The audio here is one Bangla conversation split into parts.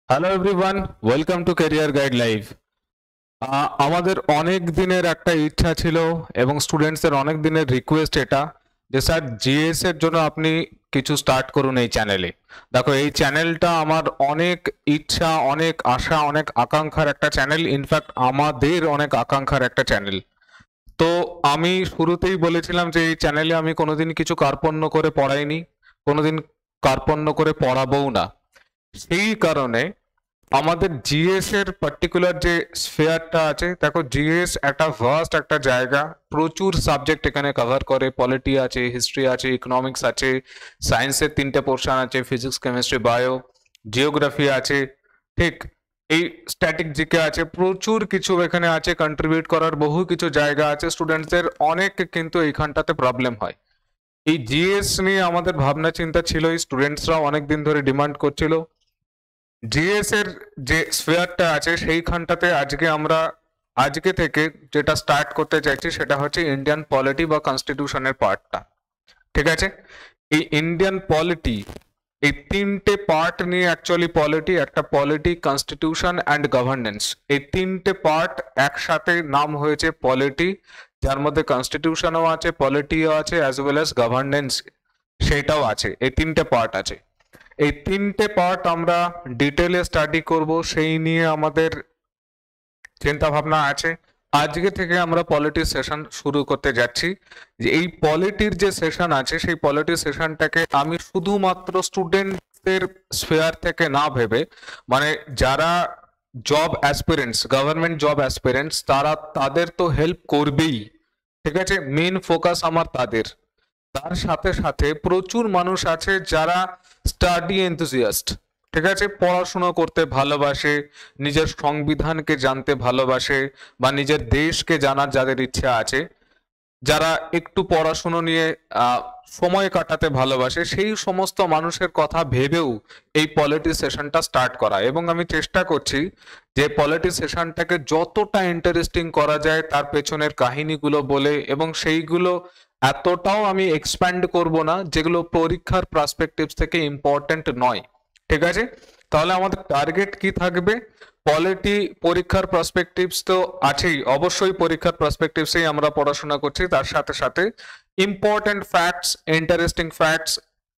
Hello everyone, welcome to career guide live. আমাদের অনেক দিনের একটা ইচ্ছা ছিল এবং স্টুডেন্টসের অনেক দিনের রিকোয়েস্ট এটা যে স্যার জিএস এর জন্য আপনি কিছু স্টার্ট করুন এই চ্যানেলে। দেখো, এই চ্যানেলটা আমার অনেক ইচ্ছা, অনেক আশা, অনেক আকাঙ্ক্ষার একটা চ্যানেল। ইনফ্যাক্ট আমাদের অনেক আকাঙ্ক্ষার একটা চ্যানেল। তো আমি শুরুতেই বলেছিলাম যে এই চ্যানেলে আমি কোনোদিন কিছু কার্পণ্য করে পড়াইনি, কোনোদিন কার্পণ্য করে পড়াবও না। সেই কারণে আমাদের জিএস এর পার্টিকুলার যে স্ফেয়ারটা আছে, দেখো জিএস একটা ভাস্ট একটা জায়গা, প্রচুর সাবজেক্ট এখানে কভার করে। পলিটি আছে, হিস্ট্রি আছে, ইকোনমিক্স আছে, সায়েন্সের 3টে পোর্শন আছে, ফিজিক্স, কেমিস্ট্রি, বায়ো, জিওগ্রাফি আছে, ঠিক। এই স্ট্যাটিক জিকে আছে, প্রচুর কিছু এখানে আছে, কন্ট্রিবিউট করার বহু কিছু জায়গা আছে। স্টুডেন্টসদের অনেক কিন্তু এইখানটাতে প্রবলেম হয়। এই জিএস নিয়ে আমাদের ভাবনা চিন্তা ছিল, এই স্টুডেন্টসরা অনেকদিন ধরে ডিমান্ড করছিল। জিএস এর যে স্ফিয়ারটা আছে সেইখানটাতে আজকে থেকে যেটা স্টার্ট করতে চাইছি সেটা হচ্ছে ইন্ডিয়ান পলিটি বা কনস্টিটিউশনের পার্টটা। ঠিক আছে, এই ইন্ডিয়ান পলিটি, এই 3টে পার্ট নিয়ে অ্যাকচুয়ালি পলিটি, একটা পলিটি, কনস্টিটিউশন অ্যান্ড গভর্নেন্স, এই 3টে পার্ট একসাথে নাম হয়েছে পলিটি, যার মধ্যে কনস্টিটিউশনও আছে, পলিটিও আছে, অ্যাজ ওয়েল অ্যাজ গভর্নেন্স সেটাও আছে। এই 3টে পার্ট আছে। এই 3টে পার্ট আমরা ডিটেলে স্টাডি করব, সেই নিয়ে আমাদের চিন্তা ভাবনা আছে। আজকে থেকে আমরা পলিটি সেশন শুরু করতে যাচ্ছি। যে এই পলিটির যে সেশন আছে, সেই পলিটি সেশনটাকে আমি শুধুমাত্র স্টুডেন্টদের স্ফেয়ার থেকে না ভেবে, মানে যারা job aspirants, government job aspirants, তাদের তো হেল্প করবেই। ঠিক আছে, মেন ফোকাস আমার তাদের। তার সাথে সাথে প্রচুর মানুষ আছে যারা স্টাডি এনথুজিয়াস্ট, ঠিক আছে, পড়াশোনা করতে ভালোবাসে, নিজের সংবিধানকে জানতে ভালোবাসে, বা নিজের দেশকে জানার যাদের ইচ্ছা আছে, যারা একটু পড়াশুনো নিয়ে সময় কাটাতে ভালোবাসে, সেই সমস্ত মানুষের কথা ভেবেও এই পলিটি সেশনটা স্টার্ট করা। এবং আমি চেষ্টা করছি যে পলিটি সেশনটাকে যতটা ইন্টারেস্টিং করা যায় তার পেছনের কাহিনীগুলো বলে, এবং সেইগুলো এতটাও আমি এক্সপ্যান্ড করব না যেগুলো পরীক্ষার পার্সপেক্টিভ থেকে ইম্পর্টেন্ট নয়। ঠিক আছে, তাহলে আমাদের টার্গেট কি থাকবে? পলিটি পরীক্ষার পার্সপেক্টিভস তো আছেই, অবশ্যই পরীক্ষার পার্সপেক্টিভসেই আমরা পড়াশোনা করছি। তার সাথে সাথে important facts, interesting facts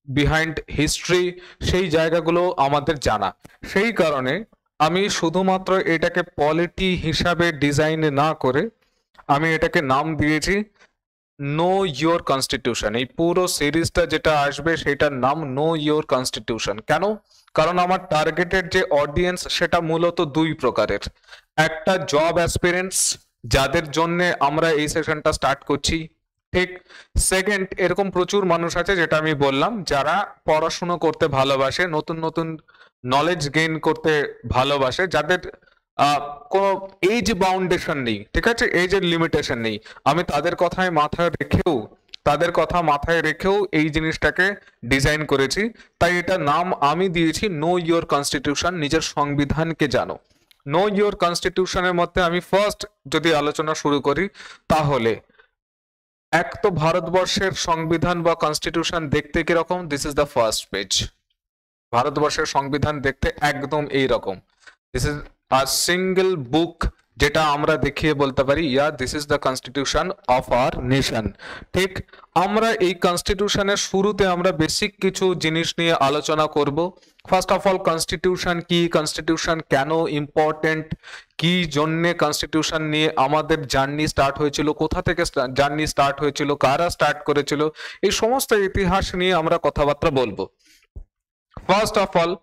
behind history, সেই জায়গাগুলো আমাদের জানা। সেই কারণে আমি শুধুমাত্র এটাকে পলিটি হিসাবে ডিজাইন না করে আমি এটাকে নাম দিয়েছি নো ইয়োর কনস্টিটিউশন। এই পুরো সিরিজটা যেটা আসবে সেটার নাম নো ইয়োর কনস্টিটিউশন। কেন? কারণ আমার টার্গেটেড যে অডিয়েন্স সেটা মূলত দুই প্রকারের। একটা জব অ্যাসপিরেন্টস, যাদের জন্য আমরা এই সেশনটা স্টার্ট করছি, ঠিক। সেকেন্ড, এরকম প্রচুর মানুষ আছে যেটা আমি বললাম, যারা পড়াশুনো করতে ভালোবাসে, নতুন নতুন নলেজ গেইন করতে ভালোবাসে, যাদের কোনো এজ বাউন্ডেশন নেই, ঠিক আছে, এজের লিমিটেশন নেই। আমি তাদের কথা মাথায় রেখেও এই জিনিসটাকে ডিজাইন করেছি। তাই এটা নাম আমি দিয়েছি নো ইয়োর কনস্টিটিউশন, নিজের সংবিধানকে জানো। নো ইয়োর কনস্টিটিউশনের মধ্যে আমি ফার্স্ট যদি আলোচনা শুরু করি, তাহলে এক তো ভারতবর্ষের সংবিধান বা কনস্টিটিউশন দেখতে কিরকম, this is the first page. ভারতবর্ষের সংবিধান দেখতে একদম এই রকম। দিস ইজ আ সিঙ্গেল বুক, যেটা আমরা দেখিয়ে বলতে পারি yeah this is the constitution of our nation. ঠিক। আমরা এই কনস্টিটিউশনের শুরুতে আমরা বেসিক কিছু জিনিস নিয়ে আলোচনা করব। ফার্স্ট অফ অল, কনস্টিটিউশন কি, কনস্টিটিউশন কেন ইম্পর্টেন্ট, কি জন্য কনস্টিটিউশন নিয়ে আমাদের জার্নি স্টার্ট হয়েছিল, কোথা থেকে জার্নি স্টার্ট হয়েছিল, কারা স্টার্ট করেছিল, এই সমস্ত ইতিহাস নিয়ে আমরা কথাবার্তা বলবো। ফার্স্ট অফ অল,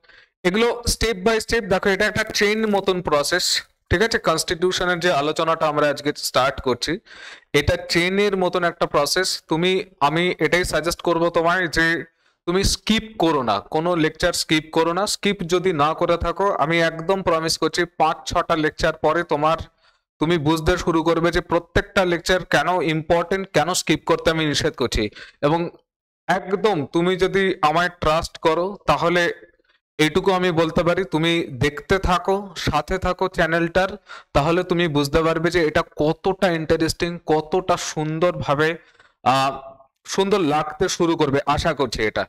এগুলো স্টেপ বাই স্টেপ, দেখো এটা একটা চেইন মতন প্রসেস। ঠিক আছে, কনস্টিটিউশনের যে আলোচনাটা আমরা আজকে স্টার্ট করছি, এটা চেইনের মতন একটা প্রসেস। আমি এটাই সাজেস্ট করব তোমায় যে তুমি স্কিপ করো না, কোনো লেকচার স্কিপ করো না। স্কিপ যদি না করে থাকো, আমি একদম প্রমিস করছি 5-6টা লেকচার পরে তুমি বুঝতে শুরু করবে যে প্রত্যেকটা লেকচার কেন ইম্পর্টেন্ট, কেন স্কিপ করতে আমি নিষেধ করছি। এবং একদম তুমি যদি আমায় ট্রাস্ট করো, তাহলে এইটুকু আমি বলতে পারি, তুমি দেখতে থাকো, সাথে থাকো চ্যানেলটার, তাহলে তুমি বুঝতে পারবে যে এটা কতটা ইন্টারেস্টিং, কতটা সুন্দরভাবে সুন্দর লাগতে শুরু করবে, আশা করছি এটা।